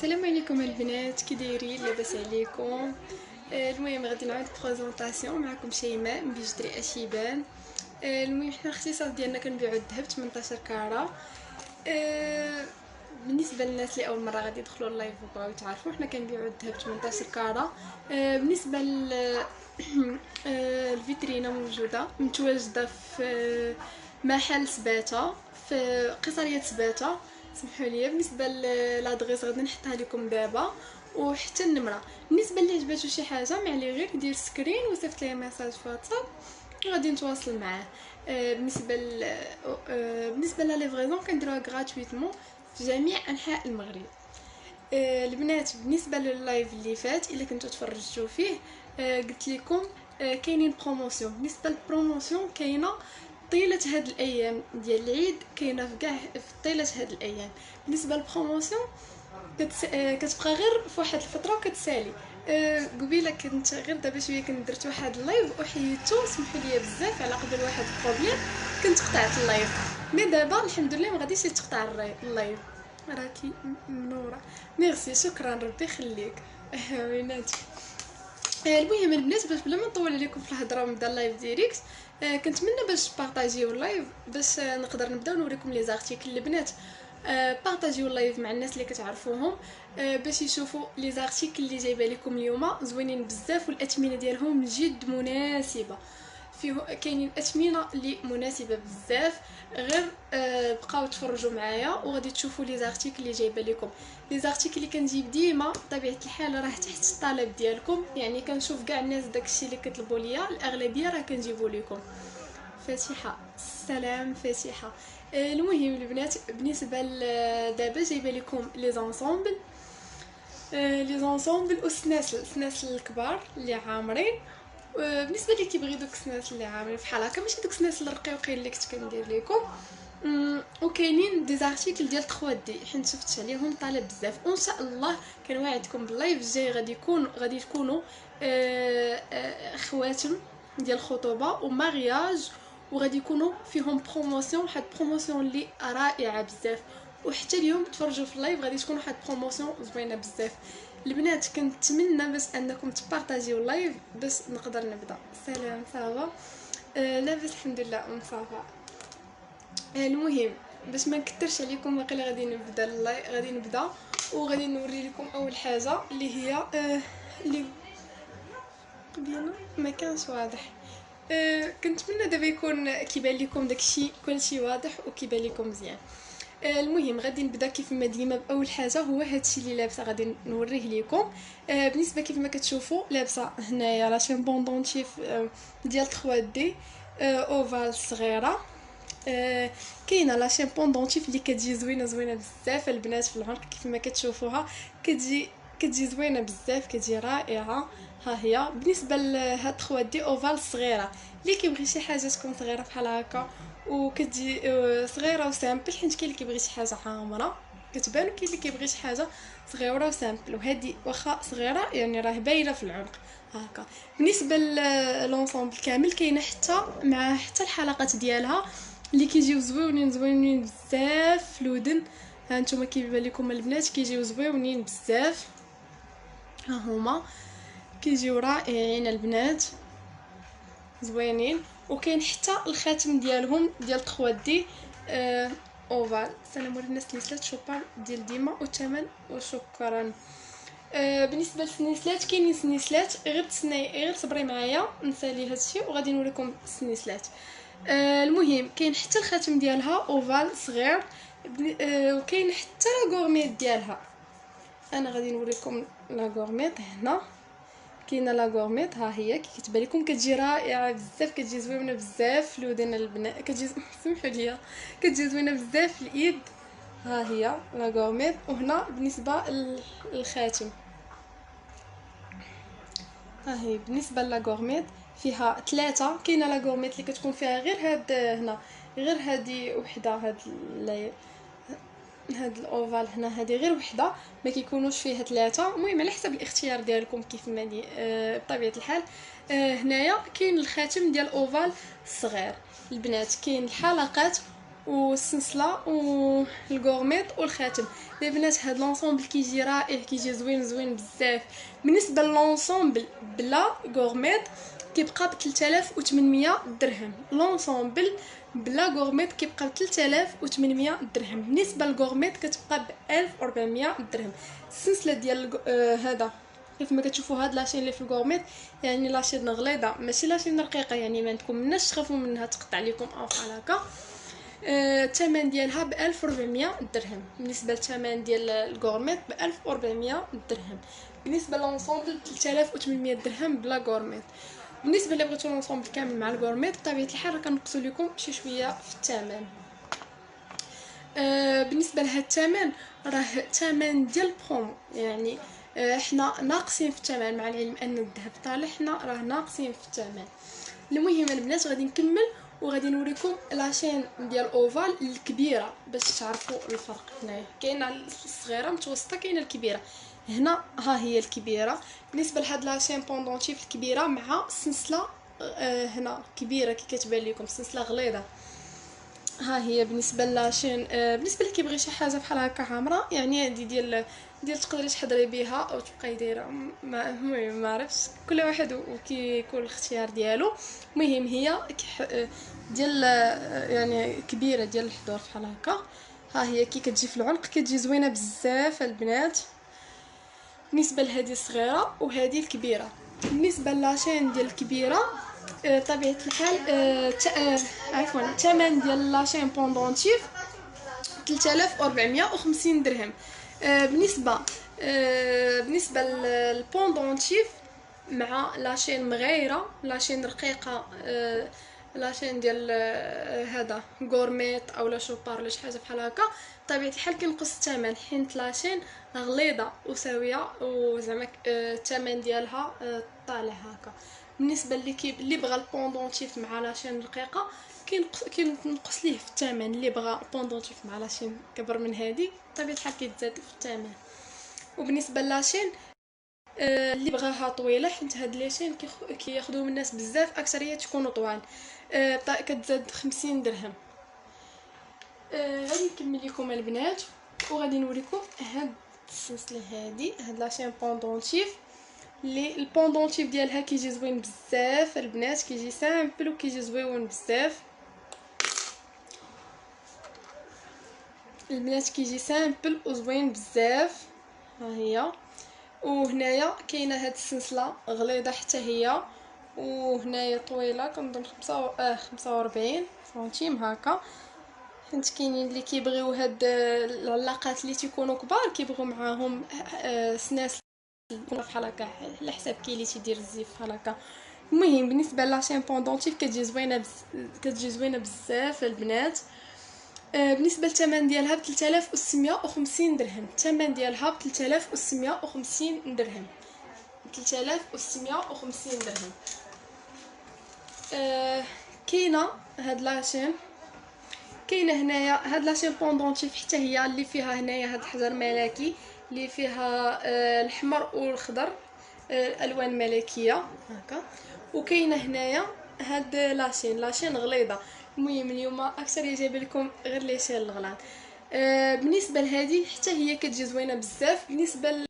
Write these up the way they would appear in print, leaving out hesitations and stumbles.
السلام عليكم البنات، كي دايرين؟ لاباس عليكم؟ المهم غادي نعاود بريزونطاسيون معكم شيماء من بيجدري اشيبان. المهم حنا الاختصاص ديالنا كنبيعو الذهب 18 كارة. بالنسبه للناس اللي اول مره غادي يدخلوا اللايف وبغاو يتعرفوا، حنا كنبيعو الذهب 18 كارة. بالنسبه الفيترينا موجوده متواجده في محل سباته في قصريه سباته. سمحوا لي بالنسبه لادغيس غادي نحطها لكم دابا وحتى النمره. بالنسبه اللي عجباتو شي حاجه ما عليه غير دير سكرين وصيفط ليه ميساج في واتساب غادي نتواصل معاه. بالنسبه لا ليفريزون كنديروها غراتويتمون في جميع انحاء المغرب. البنات بالنسبه لللايف اللي فات الا كنتو تفرجتوا فيه، قلت لكم كاينين بروموسيون. بالنسبه للبروموسيون كاينه طيله هاد الايام ديال العيد، كاينه في كاع في طيله هاد الايام. بالنسبه للبروموسيون كتبقى غير في واحد الفتره وكتسالي. قبيله كنت غير دابا شويه كنت درت واحد اللايف وحيدتو، سمحوا لي بزاف على قبل واحد البروبليم كنت قطعت اللايف. مي دابا الحمد لله ما غاديش يتقطع اللايف. راكي منوره، ميرسي، شكرا، ربي يخليك. وينات. المهم البنات باش بلا ما نطول عليكم في الهضره ونبدا اللايف ديريكت، كنتمنى باش بارطاجيو اللايف باش نقدر نبدا نوريكم لي زارتيكل. البنات بارطاجيو اللايف مع الناس اللي كتعرفوهم باش يشوفوا لي زارتيكل اللي جايبه لكم اليوم زوينين بزاف، والاثمنه ديالهم جد مناسبه. فيه كاينين اثمنه اللي مناسبه بزاف. غير بقاو تفرجوا معايا وغادي تشوفوا لي زارتيكل اللي جايبه لكم. لي زارتيكل اللي كنجيب ديما بطبيعه الحال راه تحت الطلب ديالكم، يعني كنشوف كاع الناس داكشي اللي كيطلبوا ليا الاغلبيه راه كنجيبو لكم. فاتحه السلام فاتحه. المهم البنات بالنسبه دابا جايبه لكم لي زونسومبل، والسناسل الكبار اللي عامرين. بالنسبه لي كيبغي دوك السناسل اللي عامرين بحال هكا، ماشي دوك السناسل الرقيقين اللي كنت كندير لكم. وكاينين دي زارتيكل ديال 3 دي حيت شفت عليهم طلب بزاف، وان شاء الله كنوعدكم باللايف الجاي غادي تكونوا خواتم ديال الخطوبه ومارياج، وغادي يكونوا فيهم بروموسيون، واحد بروموسيون اللي رائعه بزاف. وحتى اليوم تفرجوا في اللايف غادي تكون واحد بروموسيون زوينه بزاف. البنات كنتمنى باش انكم تبارطاجيو اللايف باش نقدر نبدا. سلام صافا. لاباس الحمد لله صافا. المهم باش ما نكثرش عليكم واقيلا غادي نبدا وغادي نوري لكم اول حاجه اللي هي اللي قبيله ما كانش واضح. كنتمنى دابا يكون كيبان لكم داكشي كلشي واضح وكيبان لكم مزيان. المهم غادي نبدا كيف ما ديما باول حاجه هو هادشي اللي لابسه غادي نوريه لكم. بالنسبه كيف ما كتشوفوا لابسه هنايا لا شين بوندونتيف ديال 3 دي اوفال صغيره. كاينه لا شين بوندونتيف اللي كتجي زوينه بزاف البنات في العنق كيف ما كتشوفوها، كتجي زوينه بزاف، كتجي رائعه. ها هي بالنسبه لهاد 3 دي اوفال صغيره اللي كيبغي شي حاجه تكون صغيره بحال هكا وكتجي صغيره وسامبل، حيت كاين اللي كيبغي شي حاجه عامره كتبان وكاين اللي كيبغي شي حاجه صغيره وسامبل، وهذه واخا صغيره يعني راه باينه في العنق هكا. بالنسبه للونسومبل كامل كاينه حتى الحلقات ديالها اللي كيجيو زوينين بزاف في الودن. ها نتوما كيبان لكم البنات كيجيو زوينين بزاف، ها هما كيجيو رائعين البنات زوينين. وكاين حتى الخاتم ديالهم ديال 3 دي اوفال. سلام وري الناس اللي شوبار ديال ديما والثمن وشكرا. بالنسبه للسنيسلات كاينين سنيسلات، غير صبري معايا نسالي هادشي وغادي نوريكم السنيسلات. المهم كاين حتى الخاتم ديالها اوفال صغير، وكاين حتى لا غورميت ديالها. انا غادي نوريكم لا غورميت. هنا كاينه لا غورميت، ها هي كي كتبان لكم كتجي رائعه بزاف، كتجي زوينه بزاف في الودن البنات، كتجي سمحوا لي كتجي زوينه بزاف في الايد. ها هي لا غورميت. وهنا بالنسبه للخاتم ها هي بالنسبه لا غورميت فيها 3. كاينه لا غورميت اللي كتكون فيها غير هاد هنا، غير هادي وحده، هاد الاوفال هنا هادي غير وحده، ما كيكونوش فيها 3. المهم على حسب الاختيار ديالكم كيف ما دي بطبيعه الحال. هنايا كاين الخاتم ديال اوفال الصغير البنات، كاين الحلقات والسلسله والغورميط والخاتم. البنات هاد لونسومبل كيجي رائع، كيجي زوين بزاف. بالنسبه للونسومبل بلا غورميط كيبقى ب 3800 درهم. لونسومبل بلا غورميط كيبقى ب 3800 درهم. بالنسبه للغورميط كتبقى ب 1400 درهم. السلسله ديال هذا كيف ما كتشوفوا هاد لاشين اللي في الغورميط يعني لاشين غليظه ماشي لاشين رقيقه، يعني ما عندكم مناش تخافوا منها تقطع لكم او بحال هكا. الثمن ديالها ب 1400 درهم. بالنسبه للثمن ديال الغورميط ب 1400 درهم. بالنسبه للونسومبل 3800 درهم بلا غورميط. بالنسبه اللي بغيتو لونسومبل كامل مع الغورميط بطبيعه الحال كنقصوا لكم شي شويه في الثمن. بالنسبه لهاد الثمن راه ثمن ديال برومو، يعني حنا ناقصين في الثمن، مع العلم ان الذهب طالع حنا راه ناقصين في الثمن. المهم البنات غادي نكمل وغادي نوريكم لاشين ديال اوفال الكبيره باش تعرفوا الفرق. هنايا كاينه الصغيره متوسطه كاينه الكبيره. هنا ها هي الكبيره. بالنسبه لهاد لاشين بوندونتيف الكبيره مع سلسله هنا كبيره كي كتبان لكم سلسله غليظه. ها هي بالنسبه لاشين بالنسبه اللي كيبغي شي حاجه بحال هكا عامره، يعني هذه ديال تقدري تحضري بها او تبقاي دايره. المهم ما عرفتش كل واحد وكيكون الاختيار ديالو. المهم هي ديال يعني كبيره ديال الحضور بحال هكا. ها هي كي كتجي في العنق كتجي زوينه بزاف البنات. بالنسبه لهذه الصغيره وهذه الكبيره. بالنسبه لاشين ديال الكبيره طبيعه الحال عفوا الثمن ديال لاشين بوندونتيف 3450 درهم. بالنسبه للبوندونتيف مع لاشين مغيره لاشين رقيقه لاشين ديال هذا غورميط اولا شوبار ولا شي حاجه بحال هكا بطبيعه الحال كينقص الثمن، حيت لاشين غليظه وساويه وزعما الثمن ديالها طالع هكا. بالنسبه اللي بغى البوندونتيف مع لاشين رقيقه كينقص ليه في الثمن. اللي بغى بوندونتيف مع لاشين كبر من هذه بطبيعه الحال كيتزاد في الثمن. وبالنسبه لاشين اللي بغاها طويله، حيت هاد لاشين كياخذوا من الناس بزاف اكثريه تكونوا طوال، كتزاد 50 درهم. غادي نكمل لكم البنات وغادي نوريكم هاد السلسله هاد لاشين بوندونتيف اللي البوندونتيف ديالها كيجي زوين بزاف البنات، كيجي سامبل وكيجي زويون بزاف البنات، كيجي سامبل وزوين بزاف. ها هي. وهنايا كاينه هاد السلسله غليظه حتى هي، وهنايا طويله كنظن 45 سنتيم هكا، حيت كاينين اللي كيبغيو هاد العلاقات اللي تيكونوا كبار كيبغوا معاهم سناس بحال هكا على حساب كاين اللي تيدير الزيف بحال هكا. المهم بالنسبه لاشين بوندونتيف كتجي زوينه بزاف البنات. بالنسبه للثمن ديالها ب 3650 درهم. الثمن ديالها ب 3650 درهم. 3650 درهم. كاينه هاد لاشين كاينه هنايا هاد لاشين بوندونتيف حتى هي اللي فيها هنايا هاد الحجر ملكي اللي فيها الحمر والخضر الوان ملكيه هكا. وكاينه هنايا هاد لاشين غليظه. المهم اليوم اكثر جايبه لكم غير لاشين الغلاط. بالنسبه لهذه حتى هي كتجي زوينه بزاف. بالنسبه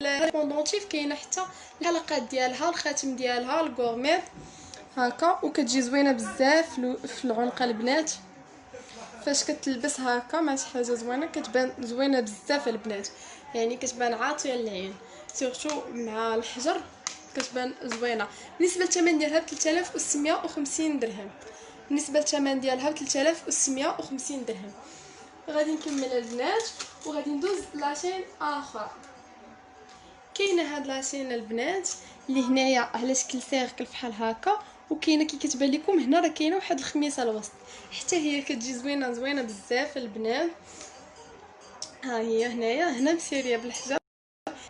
للبوندونتيف كاينه حتى الحلقات ديالها الخاتم ديالها الغورميط هكا، وكتجي زوينه بزاف في العنق البنات. فاش كتلبس هكا مع شي حاجه زوينه كتبان زوينه بزاف البنات، يعني كتبان عاطيه للعين سورتو مع الحجر كتبان زوينه. بالنسبه للثمن ديالها ب 3650 درهم. بالنسبه للثمن ديالها ب 3650 درهم. غادي نكمل البنات وغادي ندوز لاشين اخرى. كاينه هاد لاشين البنات اللي هنايا على شكل سيركل بحال هكا، وكاينه كي كتبان لكم هنا راه كاينه واحد الخميسه الوسط حتى هي كتجي زوينه بزاف البنات. ها هي هنا مسيريه بالحجر.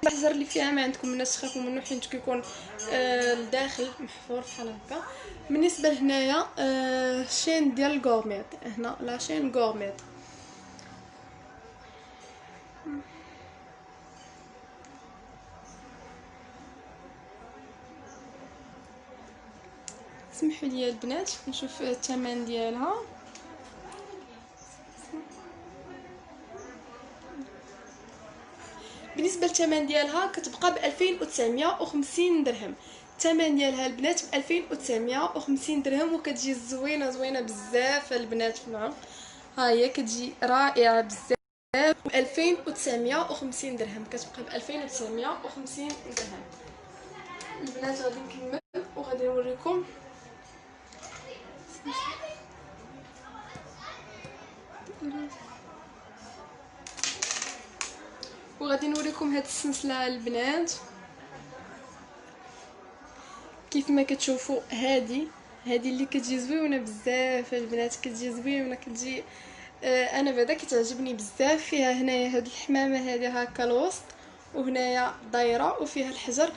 الحجر اللي فيها ما عندكم الناس تخافوا منه حيت كيكون الداخل محفور بحال هكا. بالنسبه لهنايا شين ديال الغورميط، هنا لا شين غورميط. سمحوا لي البنات نشوف الثمن ديالها. بالنسبه للثمن ديالها كتبقى ب 2950 درهم. الثمن ديالها البنات ب 2950 درهم، وكتجي زوينه بزاف البنات في العنق. ها هي كتجي رائعه بزاف. 2950 درهم كتبقى ب 2950 درهم. البنات غادي نكمل وغادي نوريكم هاد السلسله البنات. كيف ما كتشوفوا هادي اللي كتجي زوينه بزاف البنات، كتجي زوينه، كتجي انا بعدا كتعجبني بزاف. فيها هنايا هاد الحمامه هادي هكا الوسط، وهنايا دايره وفيها الحجر.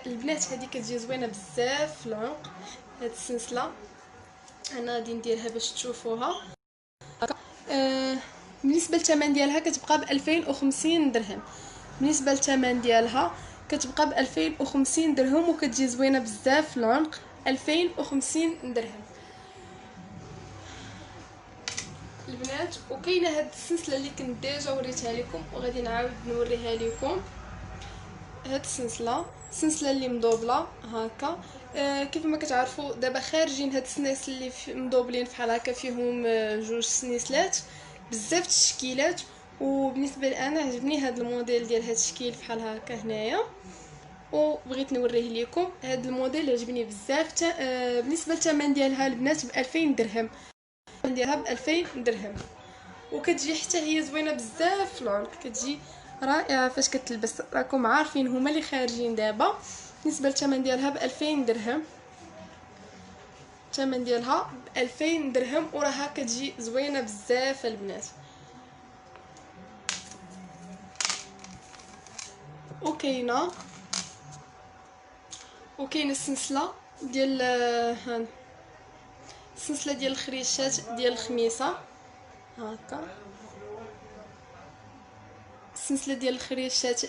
البنات هادي كتجي زوينه بزاف في العنق. هاد السلسله انا غادي نديرها باش تشوفوها. بالنسبه للثمن ديالها كتبقى ب 2050 درهم. بالنسبه للثمن ديالها كتبقى ب 2050 درهم، وكتجي زوينه بزاف في العنق. 2050 درهم البنات. وكاينه هاد السلسله اللي كنت ديجا وريتها لكم وغادي نعاود نوريها لكم. هاد السلسله اللي مدوبله هكا. كيف ما كتعرفوا دابا خارجين هاد السنيس اللي مدوبلين فحال هكا، فيهم جوج سنيسلات بزاف التشكيلات. وبالنسبه لي انا عجبني هاد الموديل ديال هاد التشكيل فحال هكا هنايا، وبغيت نوريه لكم. هاد الموديل عجبني بزاف. بالنسبه للثمن ديالها البنات ب 2000 درهم. ديالها ب 2000 درهم، وكتجي حتى هي زوينه بزاف في العنق، كتجي رائعه فاش كتلبس. راكم عارفين هما اللي خارجين دابا. بالنسبه للثمن ديالها ب 2000 درهم. الثمن ديالها ب 2000 درهم، وراها كتجي زوينه بزاف البنات. وكاينه السلسله ديال السلسله ديال الخريشات ديال الخميسه هكا. السلسله ديال الخريشات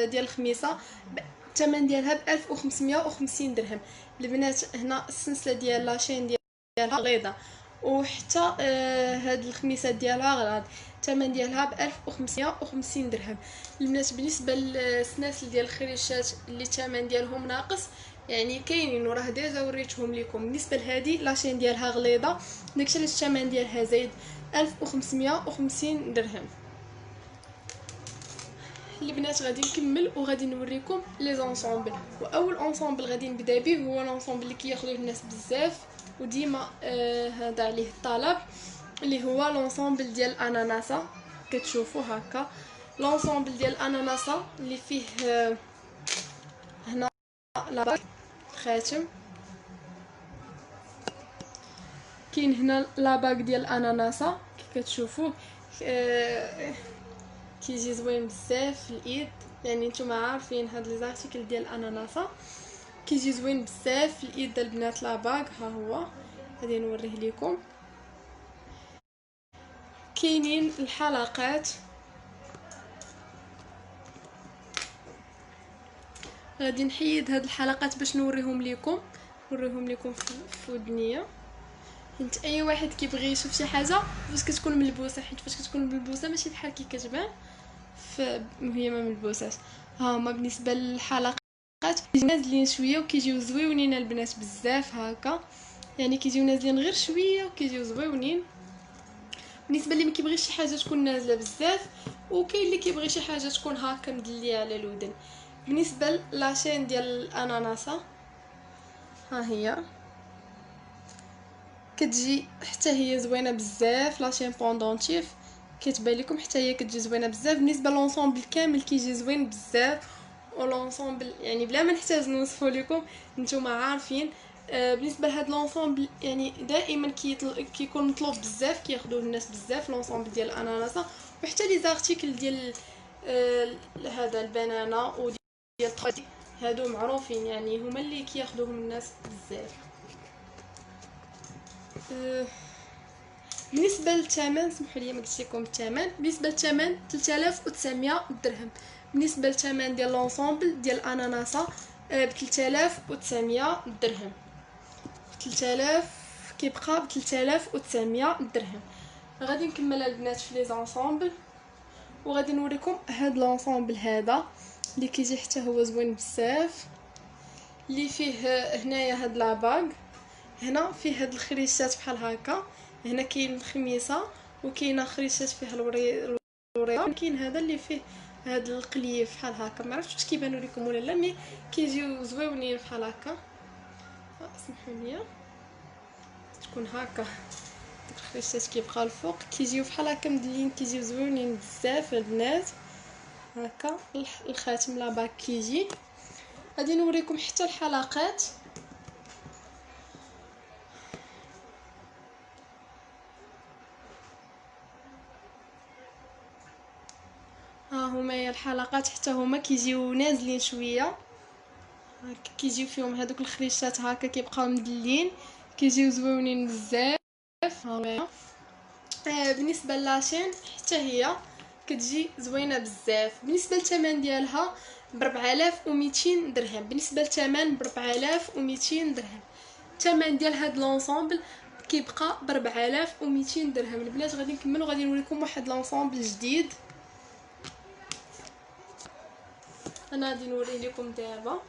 ديال الخميسه الثمن ديالها ب 1550 درهم البنات. هنا السلسله ديال لاشين ديالها غليظه، وحتى هاد الخميسات ديالها غلاظ. الثمن ديالها ب 1550 درهم البنات. بالنسبه للسلاسل ديال الخريشات اللي الثمن ديالهم ناقص، يعني كاينين وراه ديجا وريتهم لكم. بالنسبه لهذه لاشين ديالها غليظه، داكشي علاش الثمن ديالها زايد 1550 درهم. البنات غادي نكمل وغادي نوريكم لي زونسومبل. واول اونسومبل غادي نبدا به هو لونسومبل اللي كياخذوه الناس بزاف وديما هذا عليه الطلب، اللي هو لونسومبل ديال الاناناسه. كتشوفوا هكا لونسومبل ديال الاناناسه اللي فيه هنا لا خاتم، كاين هنا لاباك ديال الاناناسه كي كتشوفوه. كيجي زوين بزاف في الايد، يعني نتوما عارفين هاد لي زارتيكل ديال الاناناسه كيجي زوين بزاف في الايد البنات. لاباك ها هو غادي نوريه لكم. كاينين الحلقات، غادي نحيد هاد الحلقات باش نوريهم لكم في ودنيه. حيت اي واحد كيبغي يشوف شي حاجه فاش كتكون ملبوسه، حيت فاش كتكون ملبوسه ماشي بحال كي كتبان هي ما ملبوساش. ها هما بالنسبه للحلقات كيجيو نازلين شويه وكيجيو زويونين البنات بزاف هكا، يعني كيجيو نازلين غير شويه وكيجيو زويونين. بالنسبه اللي ما كيبغيش شي حاجه تكون نازله بزاف، وكاين اللي كيبغي شي حاجه تكون هكا مدليه على الودن. بالنسبه لاشين ديال الاناناسه ها هي كتجي حتى هي زوينه بزاف. لاشين بوندونتيف كتبان لكم حتى هي كتجي زوينه بزاف. بالنسبه لونسومبل كامل كيجي زوين بزاف، ولونسومبل يعني بلا ما نحتاج نوصفه لكم نتوما عارفين. بالنسبه لهاد لونسومبل يعني دائما كيكون مطلوب بزاف، كياخذوه الناس بزاف لونسومبل ديال الاناناسه، وحتى لي زارتيكل ديال هذا البنانا وديال الطري هادو معروفين، يعني هما اللي كياخذوهم الناس بزاف. بالنسبه للثمن سمحوا لي ما قلت لكم الثمن. بالنسبه للثمن 3900 درهم. بالنسبه للثمن ديال لونسومبل ديال الاناناسه ب 3900 درهم. 3000 كيبقى ب 3900 درهم. غادي نكمل البنات في لي زونسومبل وغادي نوريكم هاد لونسومبل هذا اللي كيجي حتى هو زوين بزاف، اللي فيه هنايا هاد لاباغ، هنا فيه هاد الخريشات بحال هكا، هنا كاين الخميسه وكاينه خريشات فيها الوريضه، كاين هذا اللي فيه هاد القليف بحال هكا، ما عرفتش واش كيبانوا لكم ولا لا، مي كيجيو زويونين بحال هكا. اسمحوا لي تكون هكا ديك الخريشات كيبقاو الفوق، كيجيو بحال هكا مدلين، كيجيو زويونين بزاف البنات. هكا الخاتم لاباك كيجي. غادي نوريكم حتى الحلقات، ها هما الحلقات حتى هما كيجيو نازلين شويه هكا، كيجيو فيهم هذوك الخريشات هكا كيبقاو مدلين، كيجيو زوينين بزاف. بالنسبه لاشين حتى هي كتجي زوينه بزاف. بالنسبه للثمن ديالها ب 4200 درهم، بالنسبه للثمن ب 4200 درهم. الثمن ديال هاد لونسومبل كيبقى ب 4200 درهم. البنات غادي نكمل وغادي نوريكم واحد لونسومبل جديد. انا غادي نوري لكم دابا